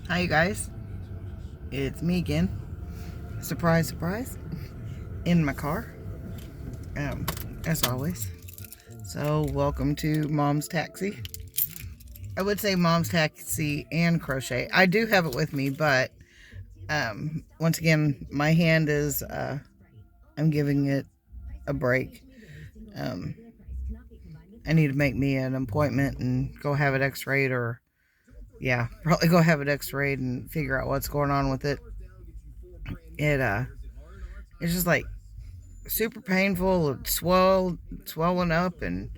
Hi, you guys. It's me again. Surprise, surprise. In my car, as always. So, welcome to Mom's Taxi. I would say Mom's Taxi and Crochet. I do have it with me, but once again, my hand is, I'm giving it a break. Um, I need to make me an appointment and go have it x-rayed, or, yeah, probably go have it x-rayed and figure out what's going on with it. It's just like super painful. It's swollen up, and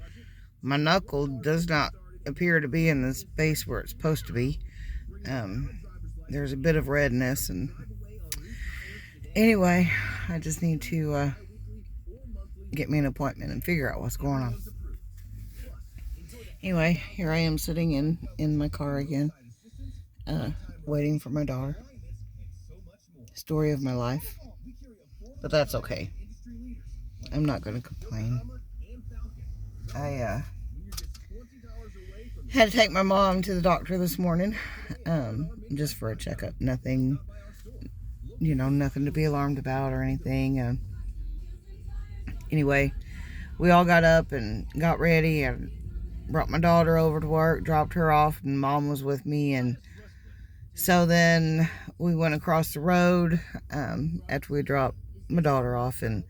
my knuckle does not appear to be in the space where it's supposed to be. There's a bit of redness, and anyway, I just need to get me an appointment and figure out what's going on. Anyway, here I am sitting in my car again, waiting for my daughter. Story of my life, but that's okay. I'm not going to complain. I had to take my mom to the doctor this morning, just for a checkup. Nothing, nothing to be alarmed about or anything. Anyway, we all got up and got ready. I brought my daughter over to work, dropped her off, and Mom was with me. And so then we went across the road after we dropped my daughter off, and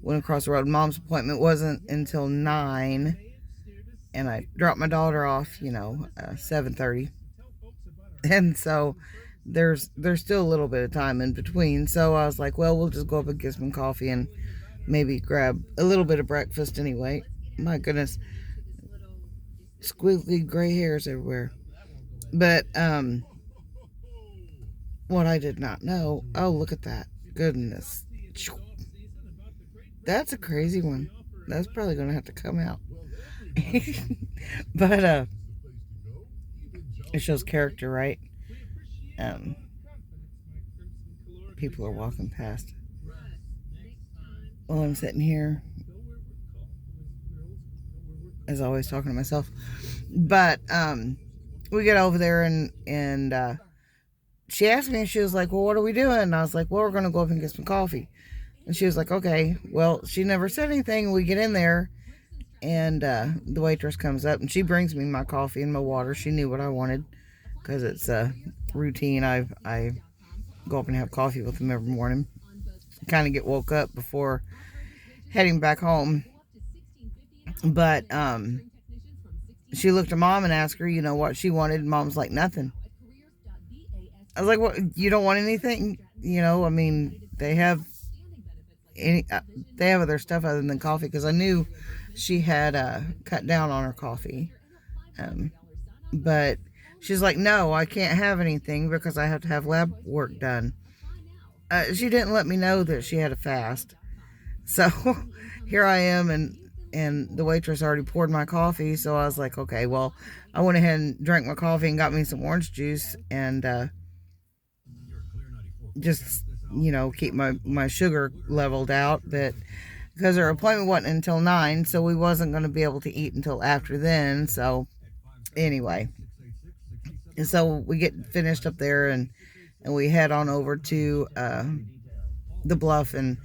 went across the road. Mom's appointment wasn't until 9, and I dropped my daughter off, 7:30. And so there's still a little bit of time in between. So I was like, well, we'll just go up and get some coffee and maybe grab a little bit of breakfast anyway. My goodness, squiggly gray hairs everywhere. But what I did not know, oh, look at that. Goodness. That's a crazy one. That's probably going to have to come out. But it shows character, right? People are walking past while I'm sitting here, as always, talking to myself. But we get over there, and she asked me, and she was like, well, what are we doing? And I was like, well, we're going to go up and get some coffee. And she was like, okay. Well, she never said anything. We get in there, and the waitress comes up, and she brings me my coffee and my water. She knew what I wanted, because it's a routine. I go up and have coffee with them every morning. Kind of get woke up before heading back home. But she looked at Mom and asked her, what she wanted. And Mom's like, nothing. I was like, what? You don't want anything? I mean, they have other stuff other than coffee, because I knew she had cut down on her coffee. But she's like, no, I can't have anything because I have to have lab work done. She didn't let me know that she had a fast. So here I am, and the waitress already poured my coffee. So I was like, okay, well, I went ahead and drank my coffee and got me some orange juice, and just, keep my sugar leveled out. But because her appointment wasn't until 9, so we wasn't going to be able to eat until after then. So anyway, and so we get finished up there, and we head on over to the Bluff, and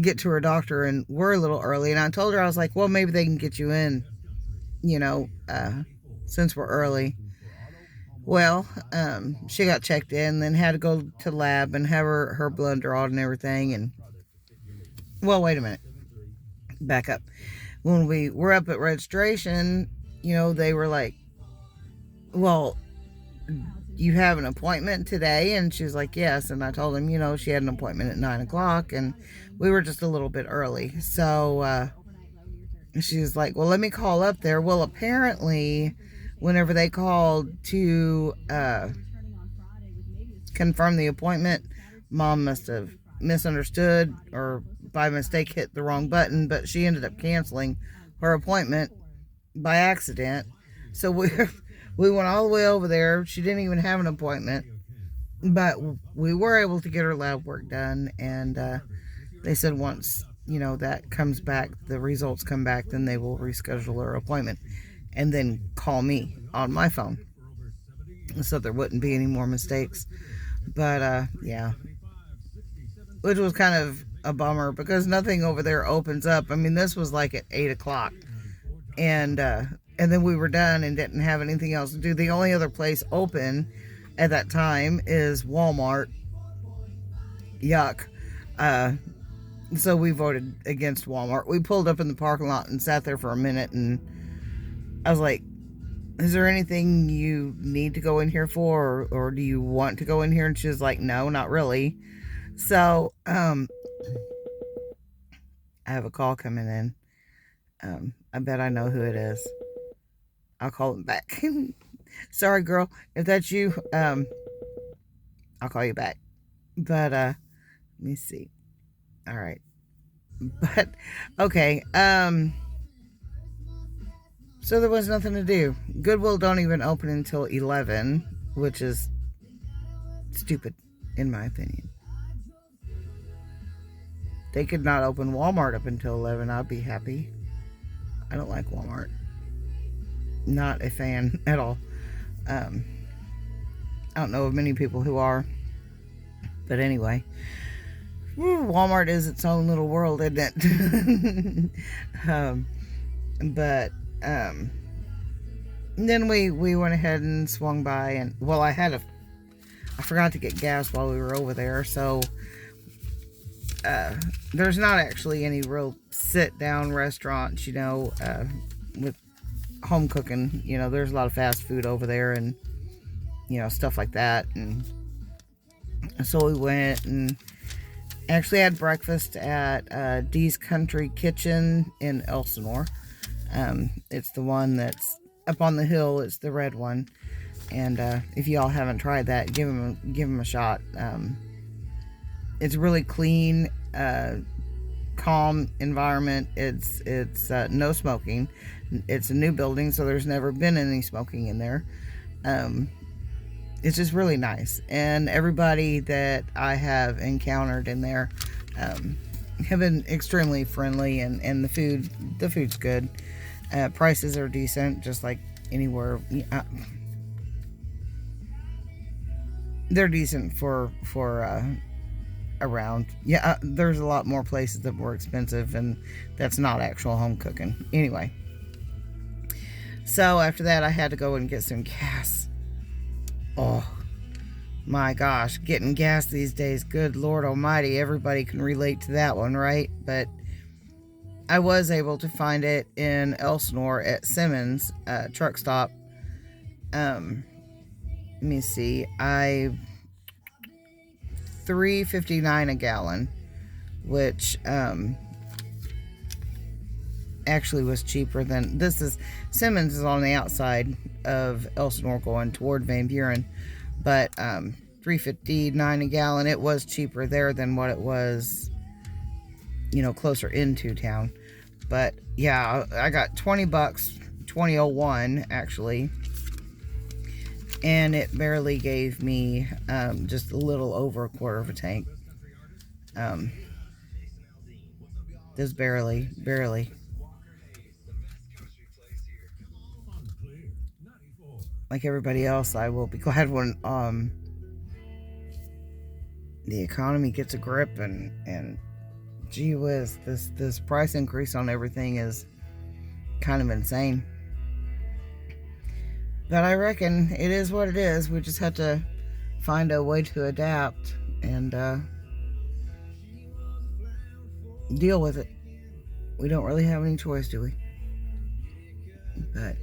get to her doctor. And we're a little early, and I told her, I was like, well, maybe they can get you in, since we're early. Well, she got checked in, then had to go to the lab and have her blood drawn and everything. And well, wait a minute, back up. When we were up at registration, they were like, well, you have an appointment today? And she was like, yes. And I told them, she had an appointment at 9 o'clock, and we were just a little bit early. So she was like, well, let me call up there. Well, apparently, whenever they called to confirm the appointment, Mom must have misunderstood, or by mistake hit the wrong button, but she ended up canceling her appointment by accident. So we went all the way over there. She didn't even have an appointment, but we were able to get her lab work done. And they said once, that comes back, the results come back, then they will reschedule her appointment and then call me on my phone. so there wouldn't be any more mistakes. But yeah, which was kind of a bummer because nothing over there opens up. I mean, this was like at 8 o'clock, and then we were done and didn't have anything else to do. The only other place open at that time is Walmart. Yuck. Uh, so we voted against Walmart. We pulled up in the parking lot and sat there for a minute, and I was like, is there anything you need to go in here for, or do you want to go in here? And she was like, no, not really. So I have a call coming in. I bet I know who it is. I'll call him back. Sorry, girl. If that's you, I'll call you back. But let me see. All right. But okay. So there was nothing to do. Goodwill don't even open until 11, which is stupid, in my opinion. They could not open Walmart up until 11. I'd be happy. I don't like Walmart. Not a fan at all. I don't know of many people who are. But anyway. Walmart is its own little world, isn't it? But then we went ahead and swung by, and well, I forgot to get gas while we were over there, so there's not actually any real sit down restaurants, with home cooking. There's a lot of fast food over there, and stuff like that. And so we went and actually had breakfast at Dee's Country Kitchen in Elsinore. It's the one that's up on the hill. It's the red one. And if y'all haven't tried that, give them a shot. It's really clean, calm environment. It's no smoking. It's a new building, so there's never been any smoking in there. It's just really nice, and everybody that I have encountered in there have been extremely friendly, and the food's good. Prices are decent, just like anywhere. They're decent for around. Yeah, there's a lot more places that were expensive, and that's not actual home cooking. Anyway, so after that, I had to go and get some gas. Oh my gosh, getting gas these days, good Lord Almighty, everybody can relate to that one, right? But I was able to find it in Elsinore at Simmons truck stop. Let me see, $3.59 a gallon, which actually was cheaper than Simmons is on the outside of Elsinore going toward Van Buren, but $3.59 a gallon. It was cheaper there than what it was closer into town. But yeah, I got $20, 20.01 actually, and it barely gave me just a little over a quarter of a tank. Just barely. Like everybody else, I will be glad when the economy gets a grip, and gee whiz, this price increase on everything is kind of insane. But I reckon it is what it is. We just have to find a way to adapt and deal with it. We don't really have any choice, do we? But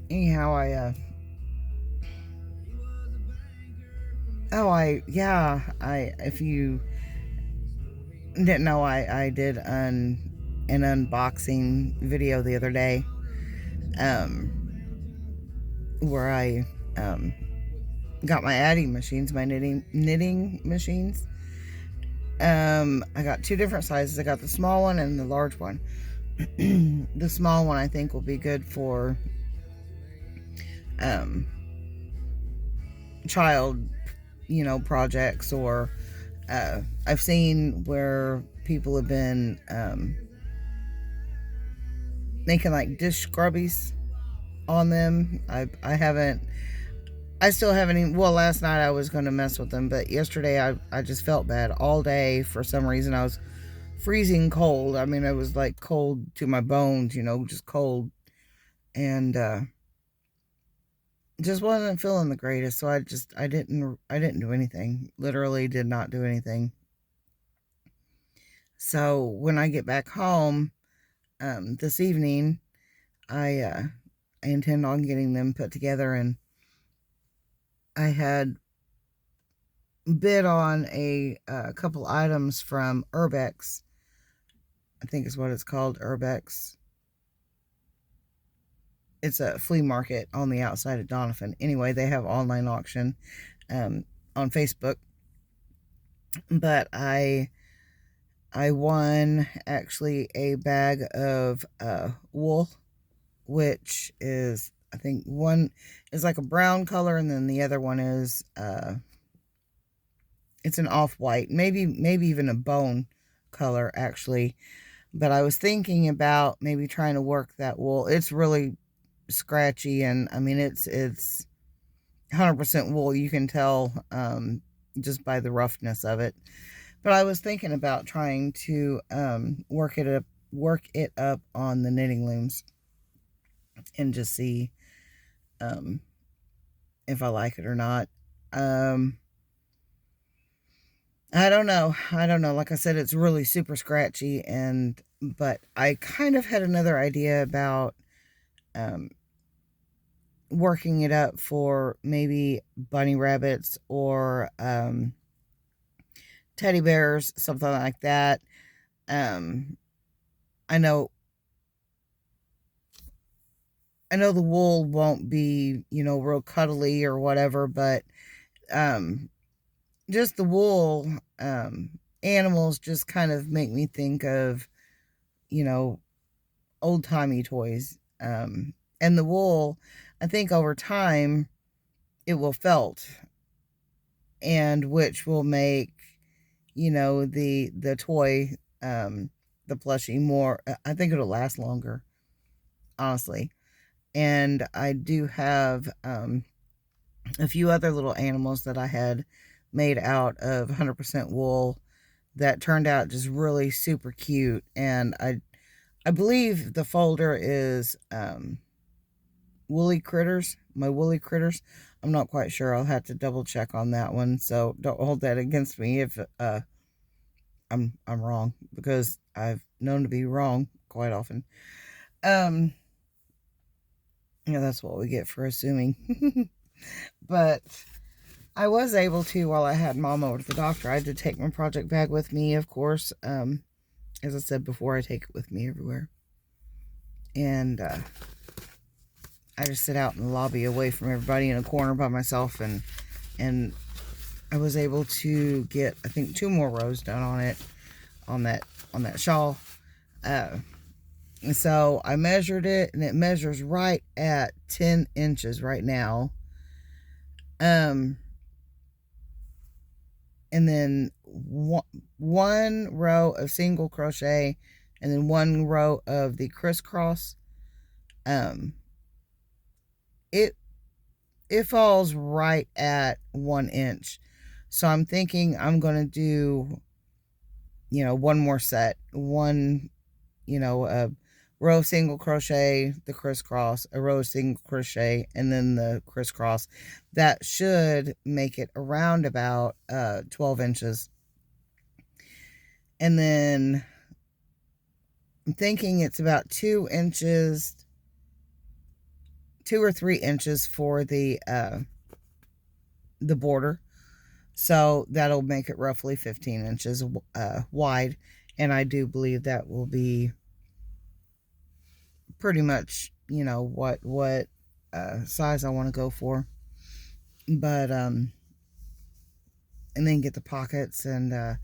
anyhow, if you didn't know, I did an unboxing video the other day, where I got my adding machines, my knitting machines. I got two different sizes. I got the small one and the large one. The small one I think will be good for child projects, or I've seen where people have been making like dish scrubbies on them. I haven't I still haven't even, well, last night I was going to mess with them, but yesterday I just felt bad all day. For some reason, I was freezing cold. I mean, I was like cold to my bones, just cold. And, just wasn't feeling the greatest. So I didn't do anything. Literally did not do anything. So when I get back home, this evening, I intend on getting them put together, and I had bid on a couple items from Urbex. I think is what it's called, Urbex. It's a flea market on the outside of Donovan. Anyway, they have online auction um, on Facebook. But I won actually a bag of wool, which is, I think one is like a brown color, and then the other one is it's an off-white, maybe even a bone color actually. But I was thinking about maybe trying to work that wool. It's really scratchy, and I mean it's 100% wool. You can tell just by the roughness of it. But I was thinking about trying to work it up on the knitting looms and just see um, if I like it or not. Um, I don't know. I don't know. Like I said, it's really super scratchy, but I kind of had another idea about um, working it up for maybe bunny rabbits or teddy bears, something like that. Um, I know I know the wool won't be, real cuddly or whatever, but um, just the wool animals just kind of make me think of, you know, old timey toys. And the wool, I think over time it will felt, and which will make, the toy, the plushie more. I think it'll last longer, honestly. And I do have a few other little animals that I had made out of 100% wool that turned out just really super cute. And I believe the folder is Woolly Critters, my Woolly Critters. I'm not quite sure. I'll have to double check on that one. So don't hold that against me if I'm wrong, because I've known to be wrong quite often. Um, that's what we get for assuming. But I was able to, while I had mom over to the doctor, I had to take my project bag with me, of course. As I said before, I take it with me everywhere. And I just sit out in the lobby away from everybody in a corner by myself, and I was able to get, I think, 2 more rows done on it, on that shawl. And so I measured it, and it measures right at 10 inches right now. And then one row of single crochet, and then 1 row of the crisscross. Um, it falls right at 1 inch. So I'm thinking I'm gonna do, one more set, a row of single crochet, the crisscross, a row of single crochet, and then the crisscross. That should make it around about 12 inches. And then I'm thinking it's about 2 inches, 2 or 3 inches for the border. So that'll make it roughly 15 inches wide. And I do believe that will be pretty much, what size I want to go for. But and then get the pockets and the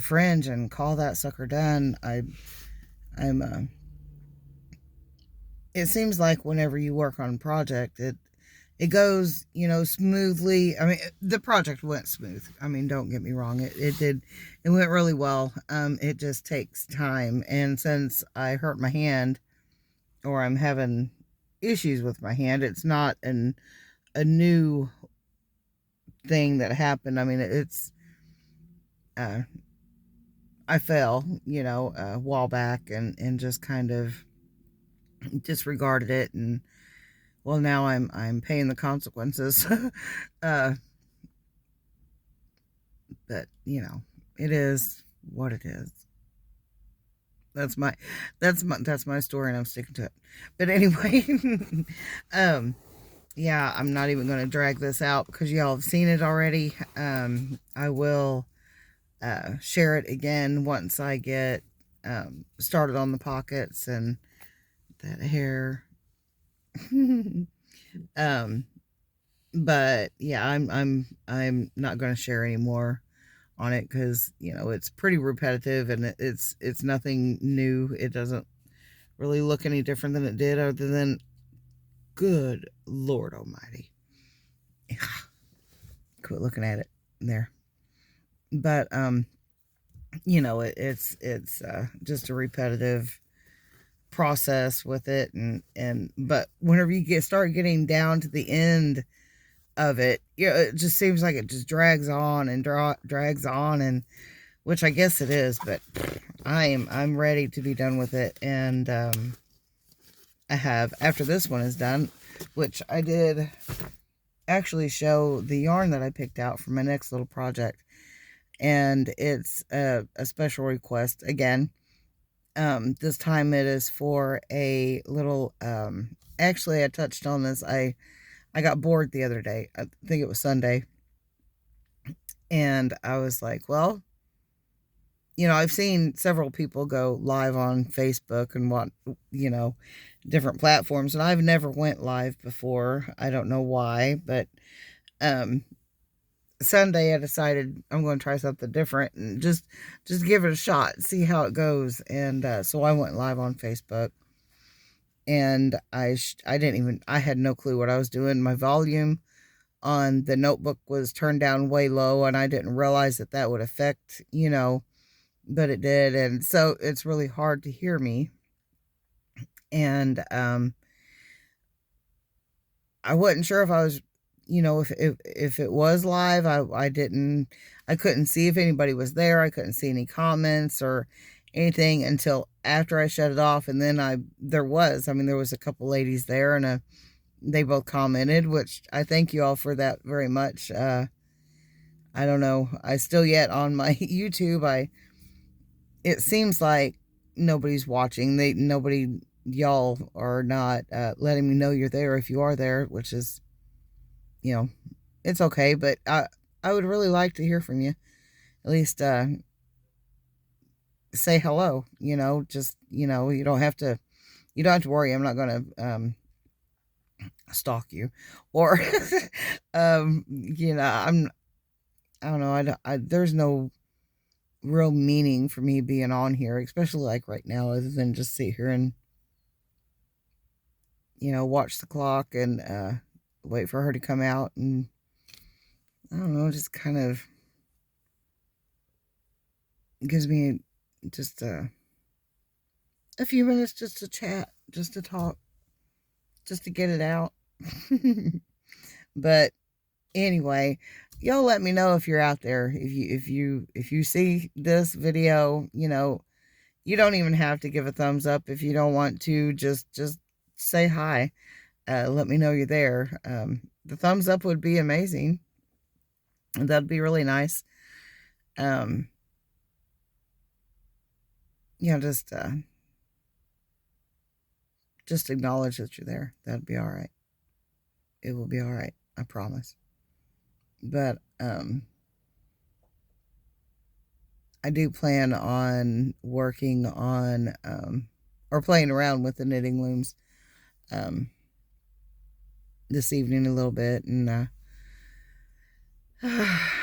fringe and call that sucker done. I'm it seems like whenever you work on a project, it goes, smoothly. I mean, the project went smooth. I mean, don't get me wrong. It did. It went really well. It just takes time. And since I hurt my hand, or I'm having issues with my hand, it's not an a new thing that happened. I mean, it's uh, I fell, a while back, and just kind of disregarded it, and well, now I'm paying the consequences. uh, but it is what it is. That's my that's my story, and I'm sticking to it. But anyway, um, yeah, I'm not even going to drag this out because y'all have seen it already. I will share it again once I get started on the pockets and that hair. um, but yeah, I'm not going to share anymore on it because it's pretty repetitive, and it's nothing new. It doesn't really look any different than it did, other than good Lord Almighty. Quit looking at it there. But it's just a repetitive process with it, and but whenever you start getting down to the end of it, it just seems like it just drags on and drags on, and which I guess it is, but I'm ready to be done with it. And I have, after this one is done, which I did actually show the yarn that I picked out for my next little project, and it's a special request again. This time it is for a little actually, I touched on this. I got bored the other day. I think it was Sunday, and I was like, well, I've seen several people go live on Facebook and different platforms, and I've never went live before. I don't know why, but um Sunday I decided I'm going to try something different and just give it a shot, see how it goes. And so I went live on Facebook, and I didn't even, I had no clue what I was doing. My volume on the notebook was turned down way low, and I didn't realize that would affect, but it did. And so it's really hard to hear me. And I wasn't sure if I was, if it was live. I couldn't see if anybody was there. I couldn't see any comments or anything until after I shut it off. And then there was a couple ladies there, and they both commented, which I thank you all for that very much. I don't know. I still yet on my YouTube, it seems like nobody's watching. Y'all are not letting me know you're there if you are there, which is, it's okay. But I would really like to hear from you. At least say hello. Just you don't have to worry. I'm not gonna stalk you, or I don't know. There's no real meaning for me being on here, especially like right now, other than just sit here and watch the clock and wait for her to come out, and I don't know, just kind of gives me just a few minutes just to chat, just to talk, just to get it out. But anyway, y'all let me know if you're out there. If you see this video, you don't even have to give a thumbs up if you don't want to. Just say hi. Let me know you're there. The thumbs up would be amazing. That'd be really nice. Just acknowledge that you're there. That'd be all right. It will be all right. I promise. But I do plan on working on or playing around with the knitting looms this evening a little bit, and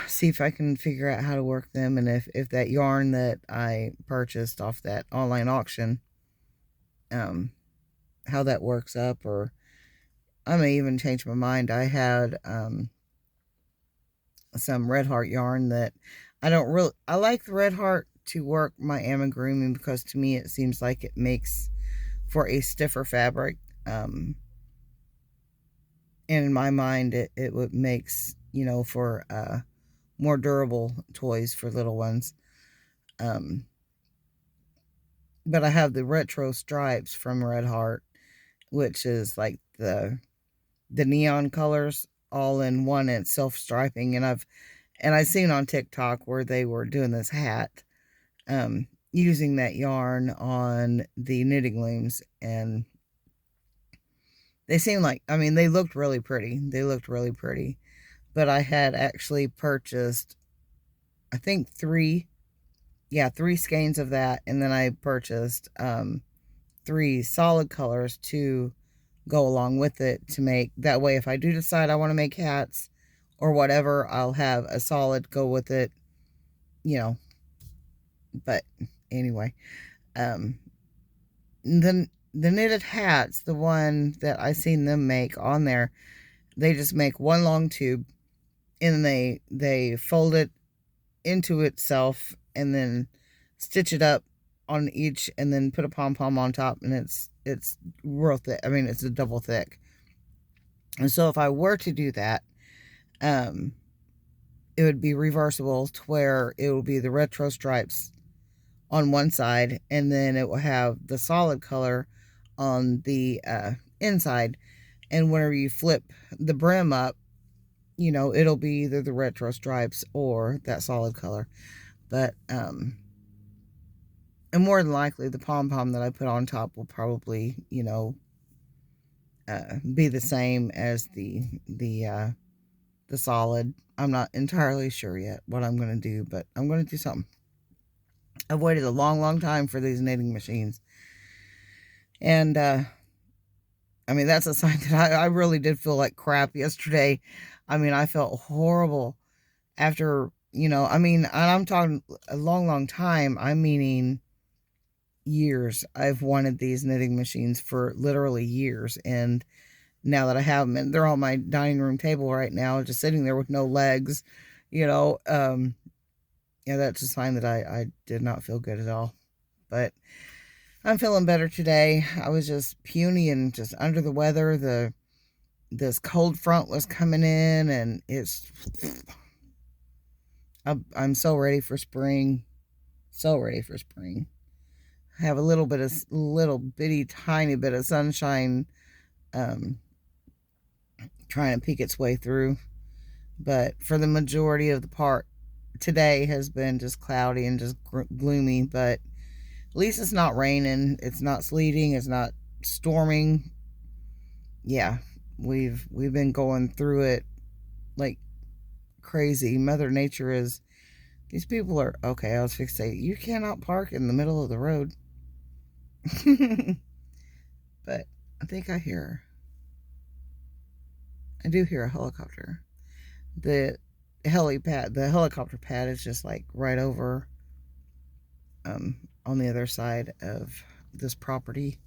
see if I can figure out how to work them, and if that yarn that I purchased off that online auction, how that works up, or I may even change my mind. I had some Red Heart yarn that I like the Red Heart to work my amigurumi, because to me it seems like it makes for a stiffer fabric. And in my mind, it would makes, for more durable toys for little ones. Um, but I have the retro stripes from Red Heart, which is like the neon colors all in one, and it's self-striping. And I've seen on TikTok where they were doing this hat, using that yarn on the knitting looms, and they seemed like, I mean, they looked really pretty. They looked really pretty. But I had actually purchased, I think three skeins of that, and then I purchased three solid colors to go along with it, to make that way if I do decide I want to make hats or whatever, I'll have a solid go with it, you know. But anyway, um the knitted hats, the one that I seen them make on there, they just make one long tube, and they fold it into itself and then stitch it up on each, and then put a pom pom on top, and it's real thick. I mean, it's a double thick. And so if I were to do that, um, it would be reversible to where it will be the retro stripes on one side, and then it will have the solid color on the inside. And whenever you flip the brim up, it'll be either the retro stripes or that solid color. But and more than likely, the pom pom that I put on top will probably, be the same as the solid. I'm not entirely sure yet what I'm going to do, but I'm going to do something. I've waited a long, long time for these knitting machines. And, I mean, that's a sign that I really did feel like crap yesterday. I mean, I felt horrible after, I mean, and I'm talking a long, long time. I'm meaning years. I've wanted these knitting machines for literally years. And now that I have them, and they're on my dining room table right now, just sitting there with no legs, you know, um, yeah, that's a sign that I did not feel good at all. But I'm feeling better today. I was just puny and just under the weather. This cold front was coming in, and I'm so ready for spring. So ready for spring. I have a little bitty tiny bit of sunshine, um, trying to peek its way through. But for the majority of the part, today has been just cloudy and just gloomy. But at least it's not raining. It's not sleeting. It's not storming. Yeah, we've been going through it like crazy. Mother Nature is. These people are okay. I was fixed to say you cannot park in the middle of the road. But I think I do hear a helicopter. The the helicopter pad is just like right over, on the other side of this property.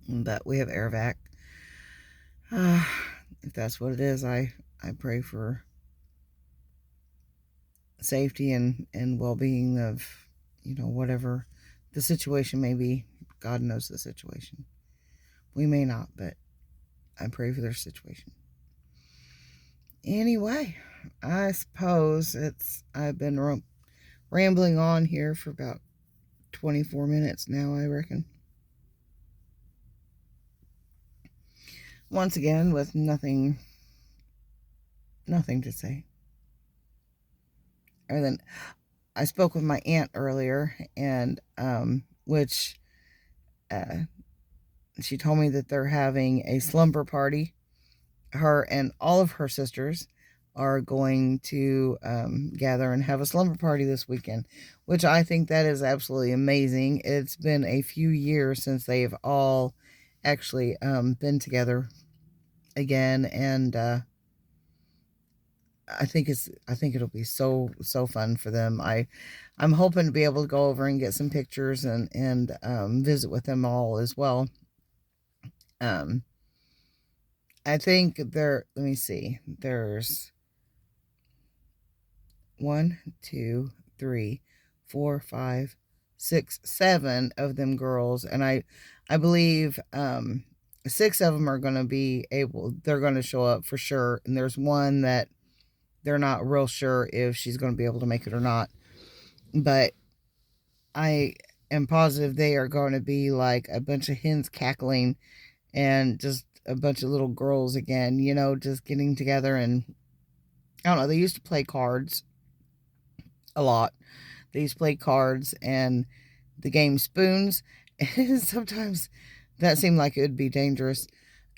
But we have air vac. Uh, if that's what it is, I pray for safety and well being of, whatever the situation may be. God knows the situation. We may not, but I pray for their situation. Anyway, I suppose I've been rambling on here for about 24 minutes now, I reckon. Once again, with nothing to say. Other than I spoke with my aunt earlier, and which she told me that they're having a slumber party. Her and all of her sisters are going to gather and have a slumber party this weekend, which I think that is absolutely amazing. It's been a few years since they've all actually been together again, and I think it'll be so fun for them. I'm hoping to be able to go over and get some pictures and visit with them all as well. Um, I think let me see. There's 1, 2, 3, 4, 5, 6, 7 of them girls, and I believe 6 of them are going to be able, they're going to show up for sure. And there's one that they're not real sure if she's going to be able to make it or not. But I am positive they are going to be like a bunch of hens cackling and just a bunch of little girls again, just getting together. And I don't know, they used to play cards a lot. They used to play cards and the game spoons. And sometimes that seemed like it would be dangerous.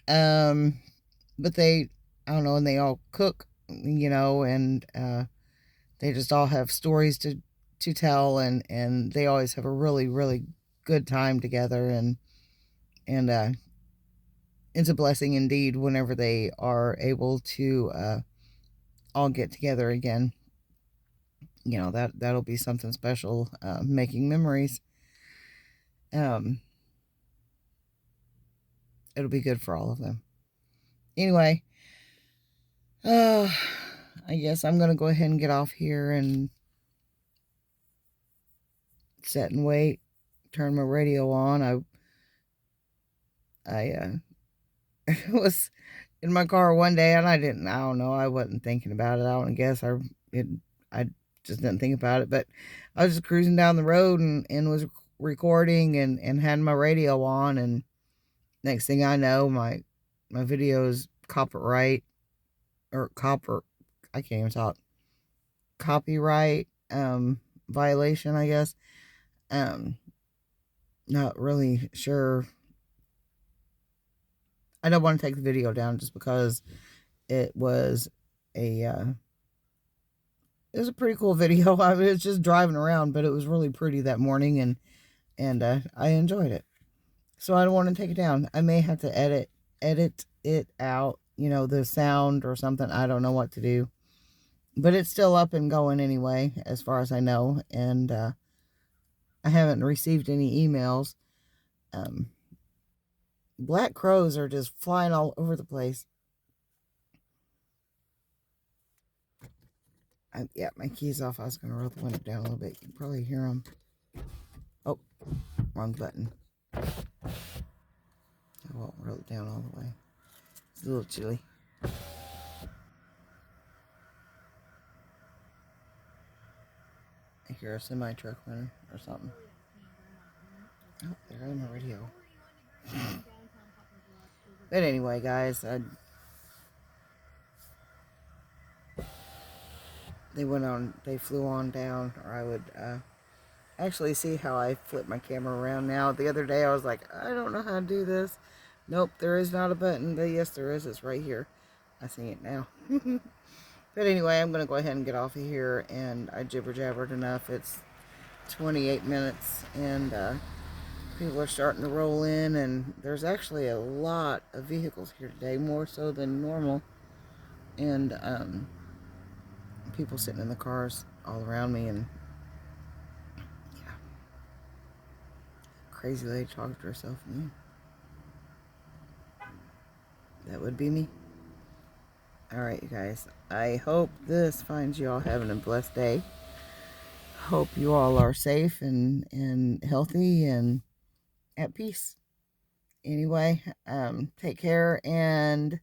But I don't know, and they all cook, and they just all have stories to tell, and they always have a really, really good time together. And it's a blessing indeed whenever they are able to all get together again. That'll be something special, making memories. Um, it'll be good for all of them. Anyway, I guess I'm gonna go ahead and get off here and sit and wait. Turn my radio on. I was in my car one day and I don't know, I wasn't thinking about it. I don't guess I just didn't think about it, but I was just cruising down the road and was recording and had my radio on, and next thing I know, my video's copyright or copper I can't even talk. Copyright violation, I guess. Um Not really sure. I don't want to take the video down just because it was a uh, it was a pretty cool video. I mean, it's just driving around, but it was really pretty that morning, and I enjoyed it. So I don't want to take it down. I may have to edit it out, the sound or something. I don't know what to do, but it's still up and going anyway, as far as I know, and I haven't received any emails. Um, Black crows are just flying all over the place. Yeah, my key's off. I was going to roll the window down a little bit. You can probably hear them. Oh, wrong button. I won't roll it down all the way. It's a little chilly. I hear a semi-truck running or something. Oh, there goes my radio. But anyway, guys, they flew on down, or I would actually see how I flip my camera around now. The other day I was like, I don't know how to do this. Nope, there is not a button, but yes there is. It's right here. I see it now. But anyway, I'm going to go ahead and get off of here, and I jibber-jabbered enough. It's 28 minutes, and people are starting to roll in, and there's actually a lot of vehicles here today, more so than normal, and people sitting in the cars all around me, and yeah, crazy lady talking to herself. Yeah, that would be me. All right, you guys, I hope this finds you all having a blessed day. Hope you all are safe and healthy and at peace. Anyway, take care, and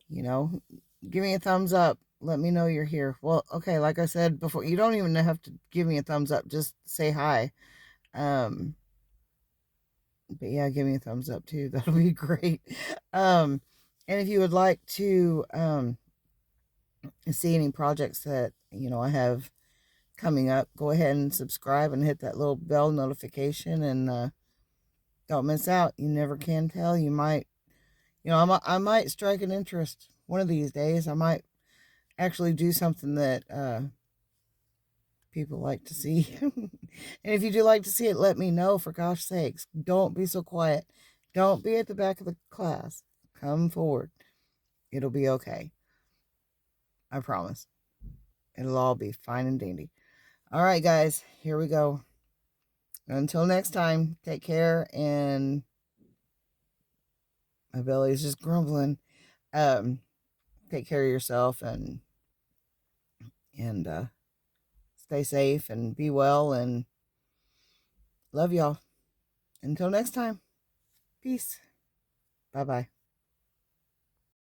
give me a thumbs up. Let me know you're here. Well, okay, like I said before, you don't even have to give me a thumbs up. Just say hi. Um, but yeah, give me a thumbs up too. That'll be great. And if you would like to see any projects that I have coming up, go ahead and subscribe and hit that little bell notification, and don't miss out. You never can tell. You might, I might strike an interest one of these days. I might actually do something that people like to see. And if you do like to see it, let me know, for gosh sakes. Don't be so quiet. Don't be at the back of the class. Come forward. It'll be okay. I promise. It'll all be fine and dandy. All right, guys, here we go. Until next time, take care, and my belly's just grumbling. Take care of yourself, and stay safe and be well, and love y'all. Until next time, peace. Bye bye.